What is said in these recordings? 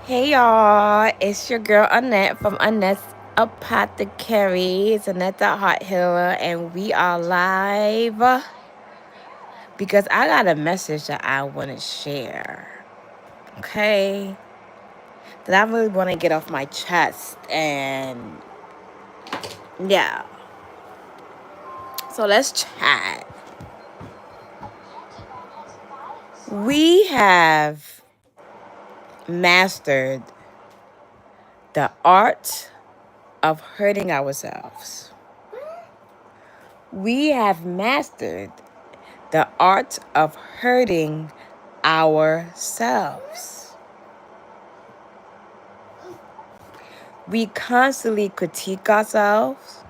Hey y'all, it's your girl Annette from Annette's Apothecary. It's Annette the Heart Healer, and we are live because I got a message that I want to share. Okay? That I really want to get off my chest, and yeah. So let's chat. We have mastered the art of hurting ourselves. We have mastered the art of hurting ourselves. We constantly critique ourselves.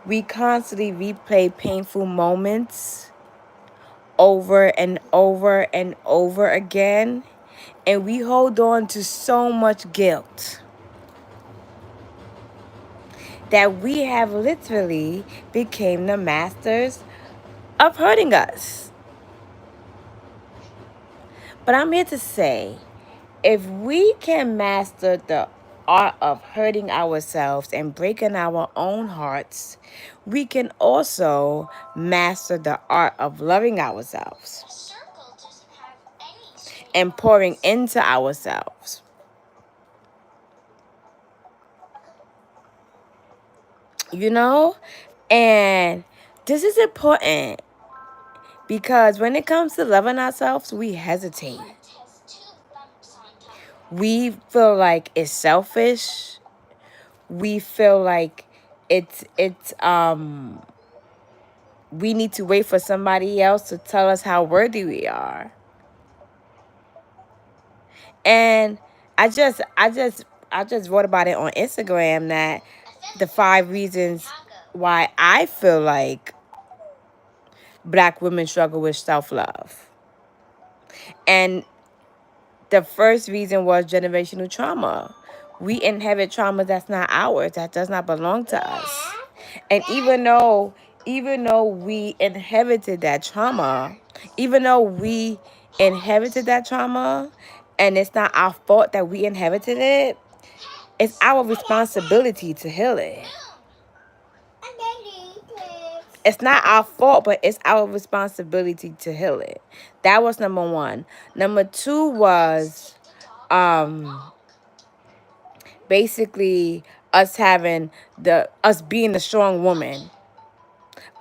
We constantly replay painful moments over and over and over again. And we hold on to so much guilt that we have literally became the masters of hurting us. But I'm here to say, if we can master the art of hurting ourselves and breaking our own hearts, we can also master the art of loving ourselves and pouring into ourselves. You know? And this is important because when it comes to loving ourselves, we hesitate. We feel like it's selfish. We feel like it's we need to wait for somebody else to tell us how worthy we are. And I just wrote about it on Instagram that the 5 reasons why I feel like Black women struggle with self-love. And the first reason was generational trauma. We inherit trauma that's not ours, that does not belong to us. And even though we inherited that trauma, even though we inherited that trauma and it's not our fault that we inherited it, it's our responsibility to heal it. It's not our fault, but it's our responsibility to heal it. That was number one. Number two was basically us being the strong woman,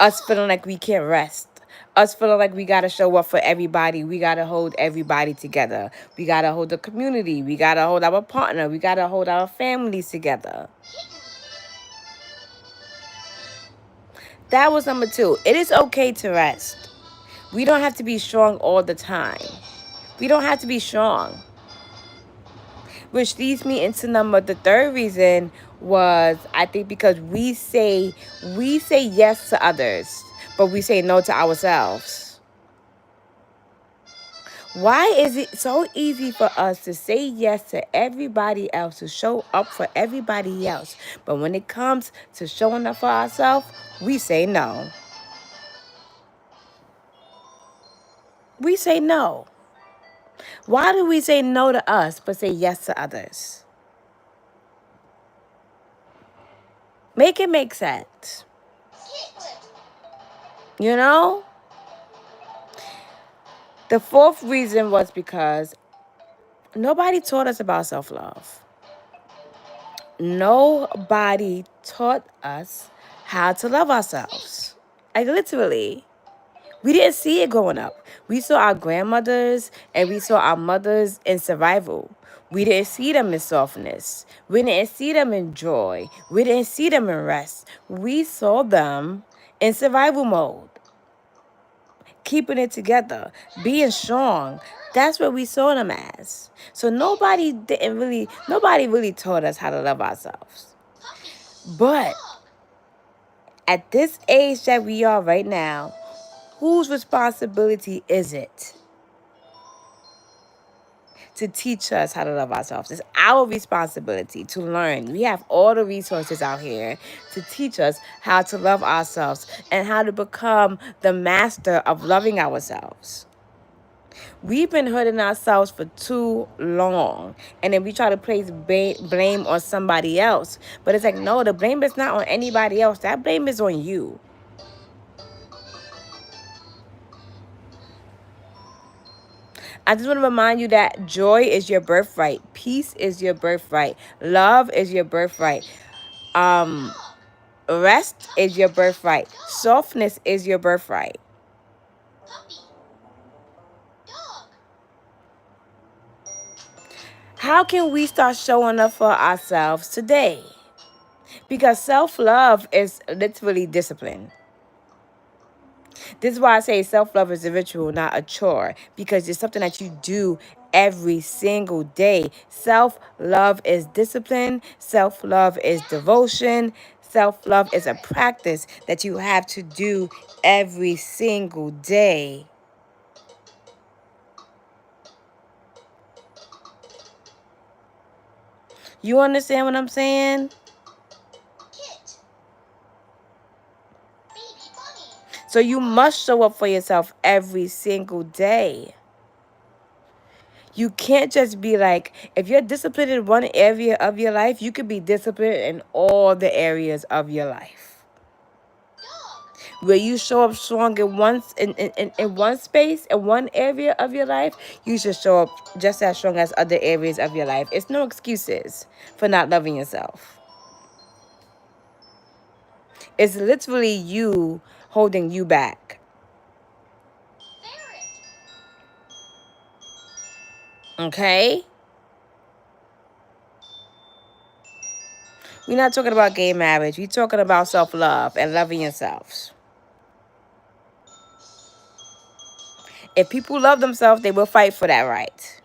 us feeling like we can't rest, us feeling like we gotta show up for everybody, we gotta hold everybody together, we gotta hold the community, we gotta hold our partner, we gotta hold our families together. That was number two. It is okay to rest. We don't have to be strong all the time. We don't have to be strong. Which leads me into the third reason was, I think, because we say yes to others, but we say no to ourselves. Why is it so easy for us to say yes to everybody else, to show up for everybody else, but when it comes to showing up for ourselves, we say no? We say no. Why do we say no to us but say yes to others? Make it make sense. You know? The fourth reason was because nobody taught us about self-love. Nobody taught us how to love ourselves. Like, literally. We didn't see it growing up. We saw our grandmothers and we saw our mothers in survival. We didn't see them in softness. We didn't see them in joy. We didn't see them in rest. We saw them in survival mode, keeping it together, being strong. That's what we saw them as. So nobody really taught us how to love ourselves. But at this age that we are right now, whose responsibility is it to teach us how to love ourselves? It's our responsibility to learn. We have all the resources out here to teach us how to love ourselves and how to become the master of loving ourselves. We've been hurting ourselves for too long. And then we try to place blame on somebody else. But it's like, no, the blame is not on anybody else. That blame is on you. I just want to remind you that joy is your birthright. Peace is your birthright. Love is your birthright. Um, Rest is your birthright. Softness is your birthright. How can we start showing up for ourselves today? Because self-love is literally discipline. This is why I say self-love is a ritual, not a chore, because it's something that you do every single day. Self-love is discipline. Self-love is devotion. Self-love is a practice that you have to do every single day. You understand what I'm saying? So you must show up for yourself every single day. You can't just be like, if you're disciplined in one area of your life, you could be disciplined in all the areas of your life. Where you show up strong in one space, in one area of your life, you should show up just as strong as other areas of your life. It's no excuses for not loving yourself. It's literally you holding you back. Okay? We're not talking about gay marriage. We're talking about self-love and loving yourselves. If people love themselves, they will fight for that right.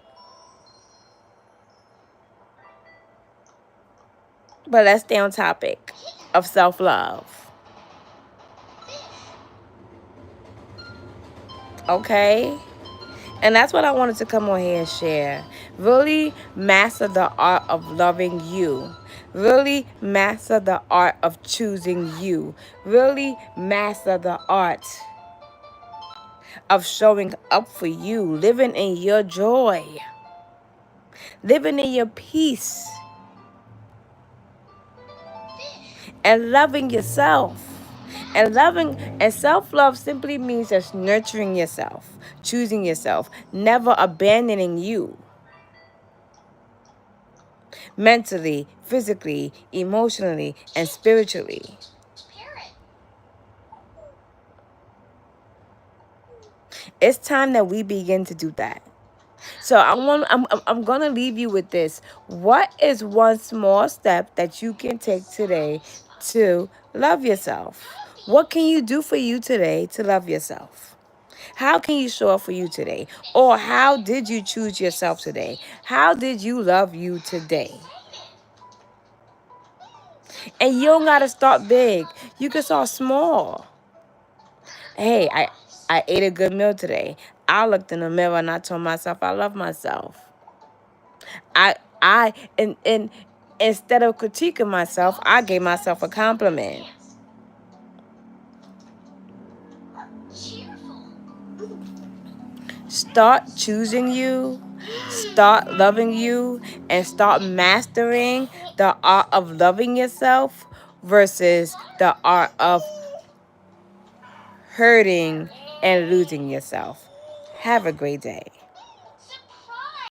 But let's stay on topic of self-love. Okay? And that's what I wanted to come on here and share. Really master the art of loving you. Really master the art of choosing you. Really master the art of showing up for you. Living in your joy. Living in your peace. And loving yourself. And self-love simply means just nurturing yourself, choosing yourself, never abandoning you. Mentally, physically, emotionally, and spiritually. It's time that we begin to do that. So I'm gonna leave you with this. What is one small step that you can take today to love yourself? What can you do for you today to love yourself? How can you show up for you today? Or how did you choose yourself today? How did you love you today? And you don't gotta start big. You can start small. Hey, I ate a good meal today. I looked in the mirror and I told myself I love myself. And instead of critiquing myself, I gave myself a compliment. Start choosing you, start loving you, and start mastering the art of loving yourself versus the art of hurting and losing yourself. Have a great day.